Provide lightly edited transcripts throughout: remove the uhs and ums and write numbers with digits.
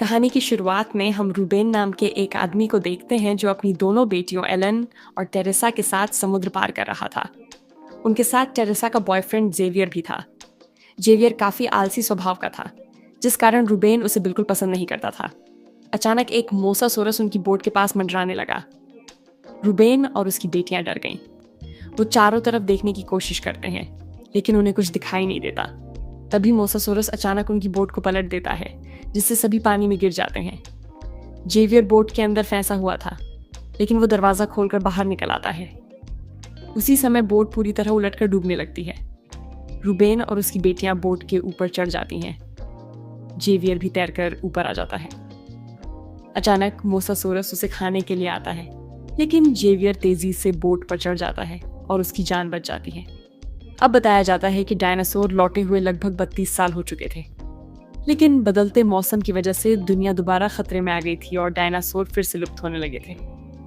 कहानी की शुरुआत में हम रूबेन नाम के एक आदमी को देखते हैं जो अपनी दोनों बेटियों एलन और टेरेसा के साथ समुद्र पार कर रहा था। उनके साथ टेरेसा का बॉयफ्रेंड जेवियर भी था। जेवियर काफी आलसी स्वभाव का था, जिस कारण रूबेन उसे बिल्कुल पसंद नहीं करता था। अचानक एक मोसासोरस उनकी बोट के पास मंडराने लगा। रूबेन और उसकी बेटियां डर गईं। वो चारों तरफ देखने की कोशिश करते हैं, लेकिन उन्हें कुछ दिखाई नहीं देता। तभी मोसासोरस अचानक उनकी बोट को पलट देता है, जिससे सभी पानी में गिर जाते हैं। जेवियर बोट के अंदर फंसा हुआ था, लेकिन वो दरवाजा खोलकर बाहर निकल आता है। उसी समय बोट पूरी तरह उलटकर डूबने लगती है। रूबेन और उसकी बेटियां बोट के ऊपर चढ़ जाती हैं। जेवियर भी तैरकर ऊपर आ जाता है। अचानक मोसासोरस उसे खाने के लिए आता है, लेकिन जेवियर तेजी से बोट पर चढ़ जाता है और उसकी जान बच जाती है। अब बताया जाता है कि डायनासोर लौटे हुए लगभग 32 साल हो चुके थे, लेकिन बदलते मौसम की वजह से दुनिया दोबारा खतरे में आ गई थी और डायनासोर फिर से लुप्त होने लगे थे।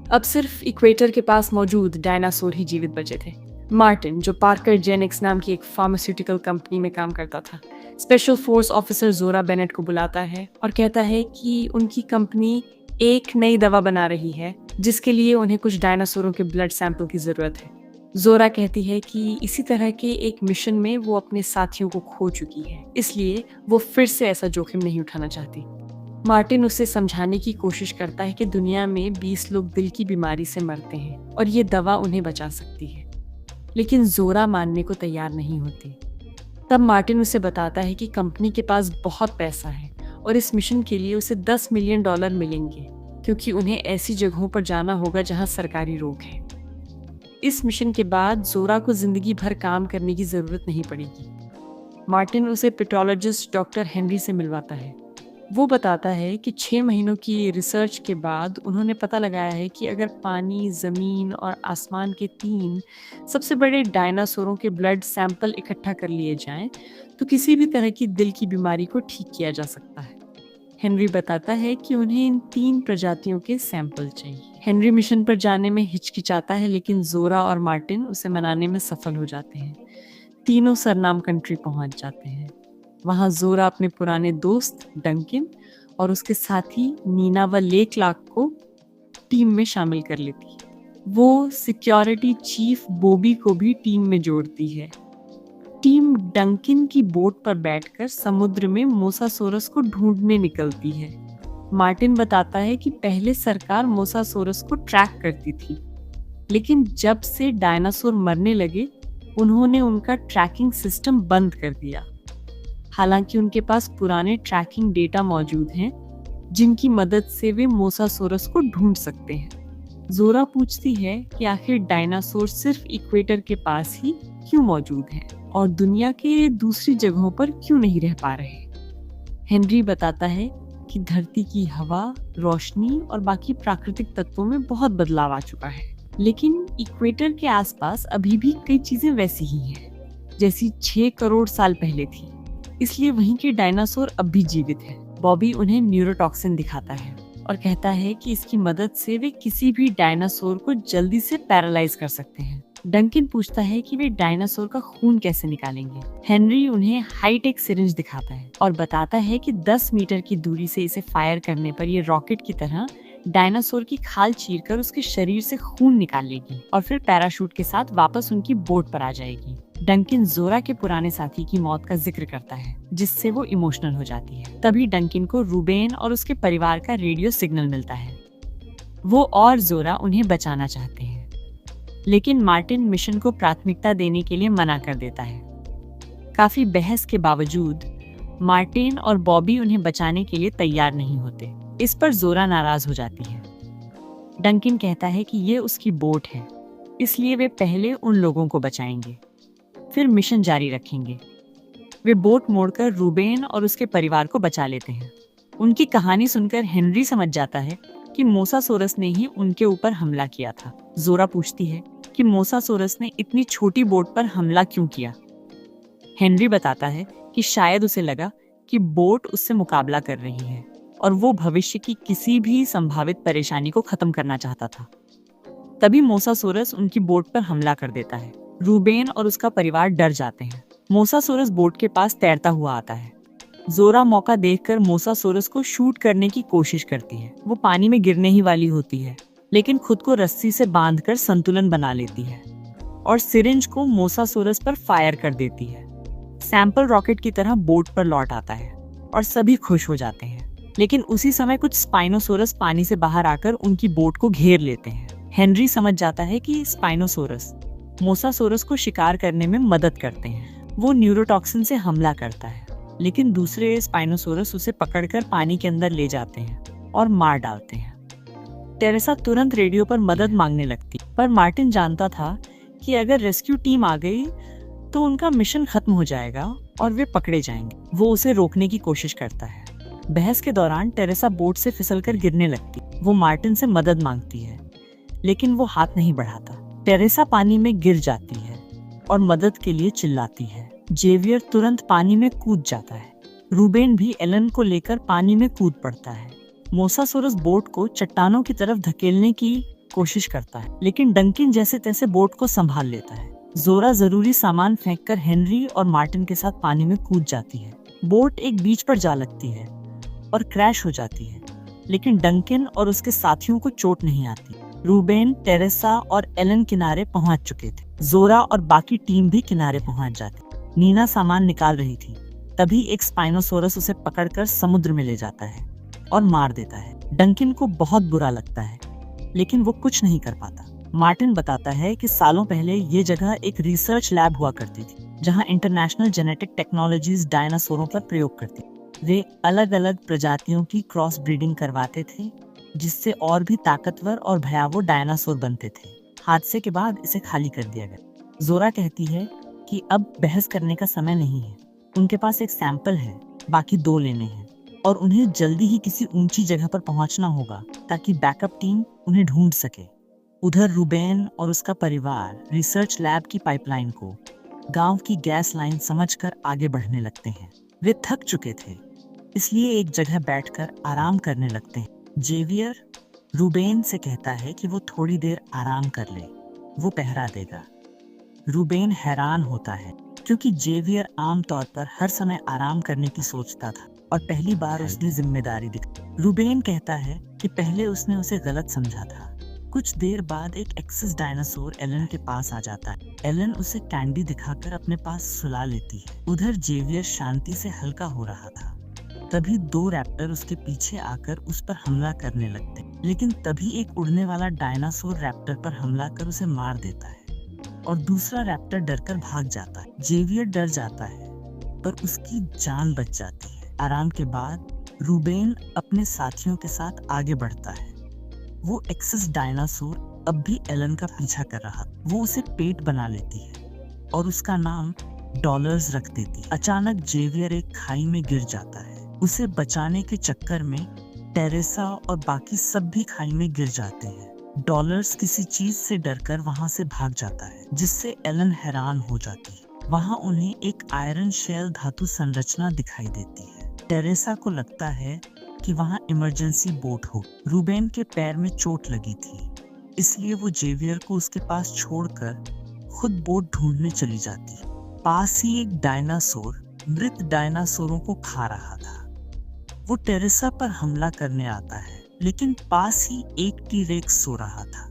अब सिर्फ इक्वेटर के पास मौजूद डायनासोर ही जीवित बचे थे। मार्टिन, जो पार्कर जेनेक्स नाम की एक फार्मास्यूटिकल कंपनी में काम करता था, स्पेशल फोर्स ऑफिसर जोरा बेनेट को बुलाता है और कहता है कि उनकी कंपनी एक नई दवा बना रही है, जिसके लिए उन्हें कुछ डायनासोरों के ब्लड सैंपल की जरूरत है। जोरा कहती है कि इसी तरह के एक मिशन में वो अपने साथियों को खो चुकी है, इसलिए वो फिर से ऐसा जोखिम नहीं उठाना चाहती। मार्टिन उसे समझाने की कोशिश करता है कि दुनिया में 20 लोग दिल की बीमारी से मरते हैं और ये दवा उन्हें बचा सकती है, लेकिन जोरा मानने को तैयार नहीं होती। तब मार्टिन उसे बताता है कि कंपनी के पास बहुत पैसा है और इस मिशन के लिए उसे $10 मिलियन मिलेंगे, क्योंकि उन्हें ऐसी जगहों पर जाना होगा जहां सरकारी रोक है। इस मिशन के बाद जोरा को जिंदगी भर काम करने की जरूरत नहीं पड़ेगी। मार्टिन उसे पेट्रोलॉजिस्ट डॉक्टर हेनरी से मिलवाता है। वो बताता है कि 6 महीनों की रिसर्च के बाद उन्होंने पता लगाया है कि अगर पानी, जमीन और आसमान के 3 सबसे बड़े डायनासोरों के ब्लड सैंपल इकट्ठा कर लिए जाएं, तो किसी भी तरह की दिल की बीमारी को ठीक किया जा सकता है। हेनरी बताता है कि उन्हें इन 3 प्रजातियों के सैंपल चाहिए। हेनरी मिशन पर जाने में हिचकिचाता है, लेकिन जोरा और मार्टिन उसे मनाने में सफल हो जाते हैं। तीनों सरनाम कंट्री पहुंच जाते हैं। वहां जोरा अपने पुराने दोस्त डंकिन और उसके साथी नीना व ले क्लार्क को टीम में शामिल कर लेती है। वो सिक्योरिटी चीफ बॉबी को भी टीम में जोड़ती है। टीम डंकिन की बोट पर बैठकर समुद्र में मोसासोरस को ढूंढने निकलती है। मार्टिन बताता है कि पहले सरकार मोसासोरस को ट्रैक करती थी, लेकिन जब से डायनासोर मरने लगे, उन्होंने उनका ट्रैकिंग सिस्टम बंद कर दिया। हालांकि उनके पास पुराने ट्रैकिंग डेटा मौजूद हैं, जिनकी मदद से वे मोसासोरस को ढूंढ सकते हैं। जोरा पूछती है कि आखिर डायनासोर सिर्फ इक्वेटर के पास ही क्यों मौजूद हैं और दुनिया के दूसरी जगहों पर क्यों नहीं रह पा रहे। हेनरी बताता है कि धरती की हवा, रोशनी और बाकी प्राकृतिक तत्वों में बहुत बदलाव आ चुका है, लेकिन इक्वेटर के आसपास अभी भी कई चीजें वैसी ही हैं, जैसी 6 करोड़ साल पहले थी। इसलिए वहीं के डायनासोर अब भी जीवित हैं। बॉबी उन्हें न्यूरोटॉक्सिन दिखाता है और कहता है कि इसकी मदद से वे किसी भी डायनासोर को जल्दी से पैरालाइज कर सकते हैं। डंकिन पूछता है कि वे डायनासोर का खून कैसे निकालेंगे। हेनरी उन्हें हाईटेक सिरिंज दिखाता है और बताता है कि 10 मीटर की दूरी से इसे फायर करने पर ये रॉकेट की तरह डायनासोर की खाल चीरकर उसके शरीर से खून निकाल लेगी और फिर पैराशूट के साथ वापस उनकी बोट पर आ जाएगी। डंकिन जोरा के पुराने साथी की मौत का जिक्र करता है, जिससे वो इमोशनल हो जाती है। तभी डंकिन को रूबेन और उसके परिवार का रेडियो सिग्नल मिलता है। वो और जोरा उन्हें बचाना चाहते हैं, लेकिन मार्टिन मिशन को प्राथमिकता देने के लिए मना कर देता है। काफी बहस के बावजूद मार्टिन और बॉबी उन्हें बचाने के लिए तैयार नहीं होते। इस पर जोरा नाराज हो जाती है। डंकिन कहता है कि ये उसकी बोट है, इसलिए वे पहले उन लोगों को बचाएंगे, फिर मिशन जारी रखेंगे। वे बोट मोड़कर रूबेन और उसके परिवार को बचा लेते हैं। उनकी कहानी सुनकर हेनरी समझ जाता है कि मोसासोरस ने ही उनके ऊपर हमला किया था। जोरा पूछती है कि मोसासोरस ने इतनी छोटी बोट पर हमला क्यों किया। हेनरी बताता है कि शायद उसे लगा कि बोट उससे मुकाबला कर रही है और वो भविष्य की किसी भी संभावित परेशानी को खत्म करना चाहता था। तभी मोसासोरस उनकी बोट पर हमला कर देता है। रूबेन और उसका परिवार डर जाते हैं। मोसासोरस बोट के पास तैरता हुआ आता है। जोरा मौका देखकर मोसासोरस को शूट करने की कोशिश करती है। वो पानी में गिरने ही वाली होती है, लेकिन खुद को रस्सी से बांधकर संतुलन बना लेती है और सिरिंज को मोसासोरस पर फायर कर देती है। सैंपल रॉकेट की तरह बोट पर लौट आता है और सभी खुश हो जाते हैं। लेकिन उसी समय कुछ स्पाइनोसोरस पानी से बाहर आकर उनकी बोट को घेर लेते हैं। हेनरी समझ जाता है कि स्पाइनोसोरस मोसासोरस को शिकार करने में मदद करते हैं। वो न्यूरोटॉक्सिन से हमला करता है, लेकिन दूसरे स्पाइनोसोरस उसे पकड़कर पानी के अंदर ले जाते हैं और मार डालते हैं। टेरेसा तुरंत रेडियो पर मदद मांगने लगती, पर मार्टिन जानता था कि अगर रेस्क्यू टीम आ गई तो उनका मिशन खत्म हो जाएगा और वे पकड़े जाएंगे। वो उसे रोकने की कोशिश करता है। बहस के दौरान टेरेसा बोट से फिसलकर गिरने लगती। वो मार्टिन से मदद मांगती है, लेकिन वो हाथ नहीं बढ़ाता। टेरेसा पानी में गिर जाती है और मदद के लिए चिल्लाती है। जेवियर तुरंत पानी में कूद जाता है। रूबेन भी एलन को लेकर पानी में कूद पड़ता है। मोसासोरस बोट को चट्टानों की तरफ धकेलने की कोशिश करता है, लेकिन डंकिन जैसे तैसे बोट को संभाल लेता है। जोरा जरूरी सामान फेंककर हेनरी और मार्टिन के साथ पानी में कूद जाती है। बोट एक बीच पर जा लगती है और क्रैश हो जाती है, लेकिन डंकिन और उसके साथियों को चोट नहीं आती। रूबेन, टेरेसा और एलन किनारे पहुंच चुके थे। जोरा और बाकी टीम भी किनारे पहुंच जाती। नीना सामान निकाल रही थी, तभी एक स्पाइनोसोरस उसे पकड़कर समुद्र में ले जाता है और मार देता है। डंकिन को बहुत बुरा लगता है, लेकिन वो कुछ नहीं कर पाता। मार्टिन बताता है कि सालों पहले ये जगह एक रिसर्च लैब हुआ करती थी, जहां इंटरनेशनल जेनेटिक टेक्नोलॉजीज डायनासोरों पर प्रयोग करती। वे अलग अलग प्रजातियों की क्रॉस ब्रीडिंग करवाते थे, जिससे और भी ताकतवर और भयावह डायनासोर बनते थे। हादसे के बाद इसे खाली कर दिया गया। जोरा कहती है कि अब बहस करने का समय नहीं है। उनके पास एक सैंपल है, बाकी 2 लेने हैं और उन्हें जल्दी ही किसी ऊंची जगह पर पहुंचना होगा ताकि बैकअप टीम उन्हें ढूंढ सके। उधर रूबेन और उसका परिवार रिसर्च लैब की पाइपलाइन को गांव की गैस लाइन समझकर आगे बढ़ने लगते हैं। वे थक चुके थे, इसलिए एक जगह बैठकर आराम करने लगते हैं। जेवियर रूबेन से कहता है कि वो थोड़ी देर आराम कर ले, वो पहरा देगा। रूबेन हैरान होता है क्योंकि जेवियर आमतौर पर हर समय आराम करने की सोचता था और पहली बार उसने जिम्मेदारी दिखाई। रूबेन कहता है कि पहले उसने उसे गलत समझा था। कुछ देर बाद एक एक्सिस डायनासोर एलन के पास आ जाता है। एलन उसे कैंडी दिखाकर अपने पास सुला लेती है। उधर जेवियर शांति से हल्का हो रहा था। तभी 2 रैप्टर उसके पीछे आकर उस पर हमला करने लगते हैं, लेकिन तभी एक उड़ने वाला डायनासोर रैप्टर पर हमला कर उसे मार देता है और दूसरा रैप्टर डरकर भाग जाता है। जेवियर डर जाता है, पर उसकी जान बच जाती है। आराम के बाद रूबेन अपने साथियों के साथ आगे बढ़ता है। वो एक्सिस डायनासोर अब भी एलन का पीछा कर रहा। वो उसे पेट बना लेती है और उसका नाम डॉलर्स रख देती है। अचानक जेवियर एक खाई में गिर जाता है। उसे बचाने के चक्कर में टेरेसा और बाकी सब भी खाई में गिर जाते हैं। डॉलर्स किसी चीज से डरकर वहां से भाग जाता है, जिससे एलन हैरान हो जाती है। वहां उन्हें एक आयरन शेल धातु संरचना दिखाई देती है। टेरेसा को लगता है कि वहां इमरजेंसी बोट हो। रूबेन के पैर में चोट लगी थी, इसलिए वो जेवियर को उसके पास छोड़कर खुद बोट ढूंढने चली जाती है। पास ही एक डायनासोर मृत डायनासोरों को खा रहा था। वो टेरेसा पर हमला करने आता है, लेकिन पास ही एक टी-रेक्स सो रहा था।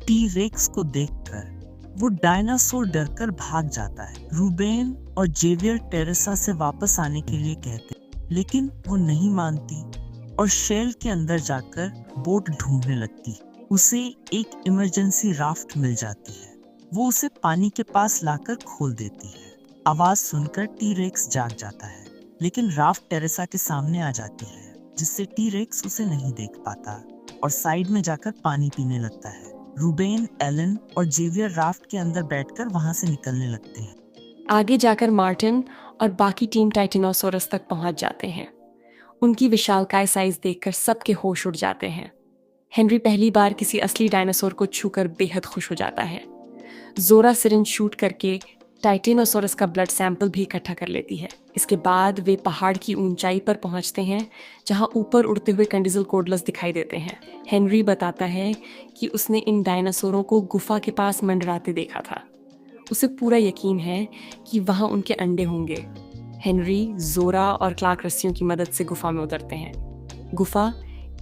टी-रेक्स को देखकर वो डायनासोर डरकर भाग जाता है। रूबेन और जेवियर टेरेसा से वापस आने के लिए कहते, लेकिन वो नहीं मानती और शेल के अंदर जाकर बोट ढूंढने लगती। उसे एक इमरजेंसी राफ्ट मिल जाती है। वो उसे पानी के पास लाकर खोल देती है। आवाज सुनकर टी-रेक्स जाग जाता है, लेकिन राफ्ट टेरेसा के सामने आ जाती है, जिससे टी-रेक्स उसे नहीं देख पाता और साइड में जाकर पानी पीने लगता है। रूबेन, एलन और जेवियर राफ्ट के अंदर बैठकर वहां से निकलने लगते हैं। आगे जाकर मार्टिन और बाकी टीम टाइटेनोसोरस तक पहुंच जाते हैं। उनकी विशालकाय साइज देखकर सबके होश उड़ जाते हैं। हेनरी पहली बार किसी असली डायनासोर को छूकर बेहद खुश हो जाता है। जोरा सिरिंज शूट करके टाइटेनोसोरस का ब्लड सैंपल भी इकट्ठा कर लेती है। इसके बाद वे पहाड़ की ऊंचाई पर पहुंचते हैं, जहां ऊपर उड़ते हुए कंडिजलकोडलस दिखाई देते हैं। हेनरी बताता है कि उसने इन डायनासोरों को गुफा के पास मंडराते देखा था। उसे पूरा यकीन है कि वहां उनके अंडे होंगे। हेनरी, जोरा और क्लार्क रस्सियों की मदद से गुफा में उतरते हैं। गुफा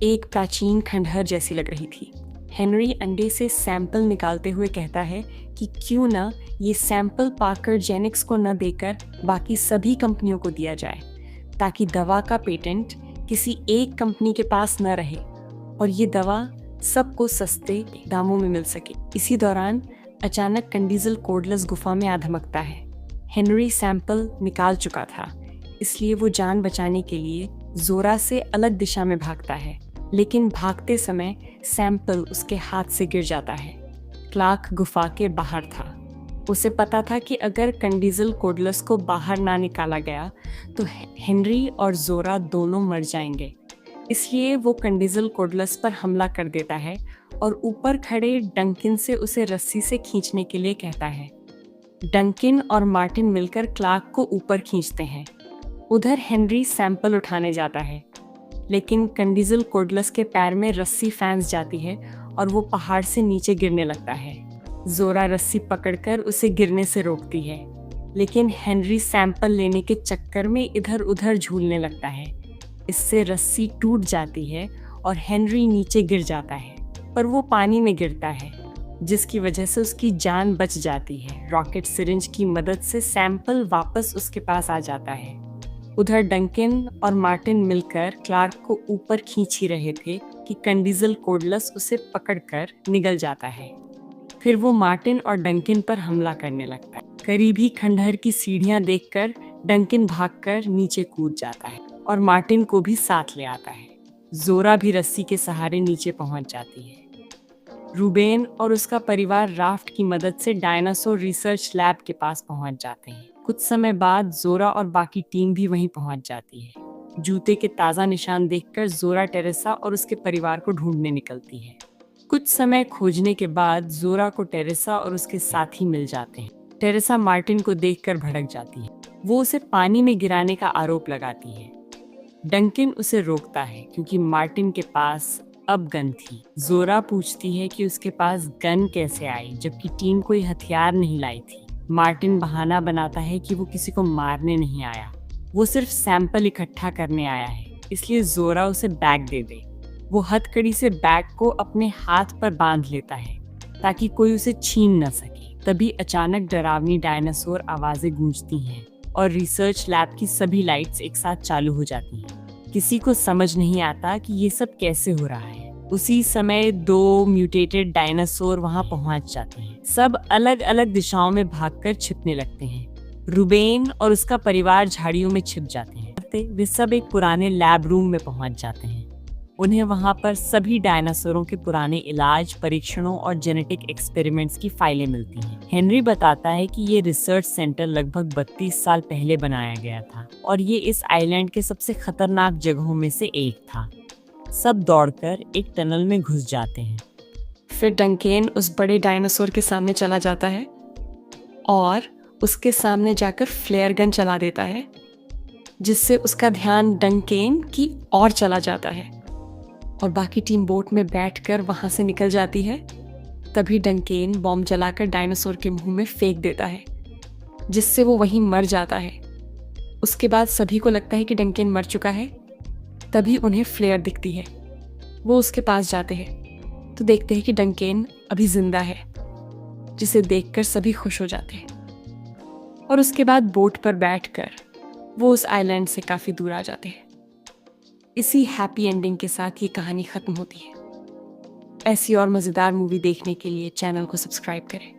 एक प्राचीन खंडहर जैसी लग रही थी। हेनरी अंडे से सैंपल निकालते हुए कहता है कि क्यों न ये सैंपल पाकर जेनिक्स को न देकर बाकी सभी कंपनियों को दिया जाए, ताकि दवा का पेटेंट किसी एक कंपनी के पास न रहे और ये दवा सबको सस्ते दामों में मिल सके। इसी दौरान अचानक कंडीजल कोर्डलेस गुफा में आ धमकता है। हेनरी सैंपल निकाल चुका था, इसलिए वो जान बचाने के लिए जोरा से अलग दिशा में भागता है, लेकिन भागते समय सैंपल उसके हाथ से गिर जाता है। क्लार्क गुफा के बाहर था। उसे पता था कि अगर कंडीजल कोर्डलेस को बाहर ना निकाला गया तो हेनरी और जोरा दोनों मर जाएंगे। इसलिए वो कंडीजल कोर्डलेस पर हमला कर देता है और ऊपर खड़े डंकिन से उसे रस्सी से खींचने के लिए कहता है। डंकिन और मार्टिन मिलकर क्लार्क को ऊपर खींचते हैं। उधर हेनरी सैंपल उठाने जाता है, लेकिन कंडीजल कोर्डलेस के पैर में रस्सी फंस जाती है और वो पहाड़ से नीचे गिरने लगता है। जोरा रस्सी पकड़कर उसे गिरने से रोकती है, लेकिन हेनरी सैंपल लेने के चक्कर में इधर उधर झूलने लगता है। इससे रस्सी टूट जाती है और हेनरी नीचे गिर जाता है, पर वो पानी में गिरता है, जिसकी वजह से उसकी जान बच जाती है। रॉकेट सिरिंज की मदद से सैंपल वापस उसके पास आ जाता है। उधर डंकिन और मार्टिन मिलकर क्लार्क को ऊपर खींच ही रहे थे कि कंडीजल कोर्डलेस उसे पकड़कर निगल जाता है। फिर वो मार्टिन और डंकिन पर हमला करने लगता है। करीब ही खंडहर की सीढ़ियां देखकर डंकिन भागकर नीचे कूद जाता है और मार्टिन को भी साथ ले आता है। जोरा भी रस्सी के सहारे नीचे पहुंच जाती है। रूबेन और उसका परिवार राफ्ट की मदद से डायनासोर रिसर्च लैब के पास पहुंच जाते हैं। कुछ समय बाद जोरा और बाकी टीम भी वहीं पहुंच जाती है। जूते के ताज़ा निशान देखकर जोरा टेरेसा और उसके परिवार को ढूंढने निकलती है। कुछ समय खोजने के बाद जोरा को टेरेसा और उसके साथी मिल जाते हैं। टेरेसा मार्टिन को देखकर भड़क जाती है। वो उसे पानी में गिराने का आरोप लगाती है। डंकिन उसे रोकता है क्योंकि मार्टिन के पास अब गन थी। जोरा पूछती है कि उसके पास गन कैसे आई, जबकि टीम कोई हथियार नहीं लाई थी। मार्टिन बहाना बनाता है कि वो किसी को मारने नहीं आया, वो सिर्फ सैंपल इकट्ठा करने आया है, इसलिए जोरा उसे बैग दे दे। वो हथकड़ी से बैग को अपने हाथ पर बांध लेता है ताकि कोई उसे छीन न सके। तभी अचानक डरावनी डायनासोर आवाजें गूंजती हैं और रिसर्च लैब की सभी लाइट्स एक साथ चालू हो जाती हैं। किसी को समझ नहीं आता कि ये सब कैसे हो रहा है। उसी समय 2 म्यूटेटेड डायनासोर वहां पहुंच जाते हैं। सब अलग अलग दिशाओं में भागकर छिपने लगते हैं। रूबेन और उसका परिवार झाड़ियों में छिप जाते हैं। वे सब एक पुराने लैब रूम में पहुंच जाते हैं। उन्हें वहां पर सभी डायनासोरों के पुराने इलाज, परीक्षणों और जेनेटिक एक्सपेरिमेंट्स की फाइलें मिलती हैं। हेनरी बताता है कि ये रिसर्च सेंटर लगभग 32 साल पहले बनाया गया था और ये इस आइलैंड के सबसे खतरनाक जगहों में से एक था। सब दौड़कर एक टनल में घुस जाते हैं। फिर डंकेन उस बड़े डायनासोर के सामने चला जाता है और उसके सामने जाकर फ्लेयर गन चला देता है, जिससे उसका ध्यान डंकेन की ओर चला जाता है और बाकी टीम बोट में बैठकर वहां से निकल जाती है। तभी डंकेन बॉम्ब जलाकर डायनासोर के मुंह में फेंक देता है, जिससे वो वहीं मर जाता है। उसके बाद सभी को लगता है कि डंकेन मर चुका है। तभी उन्हें फ्लेयर दिखती है। वो उसके पास जाते हैं तो देखते हैं कि डंकेन अभी जिंदा है, जिसे देखकर सभी खुश हो जाते हैं और उसके बाद बोट पर बैठकर वो उस आइलैंड से काफी दूर आ जाते हैं। इसी हैप्पी एंडिंग के साथ ये कहानी खत्म होती है। ऐसी और मजेदार मूवी देखने के लिए चैनल को सब्सक्राइब करें।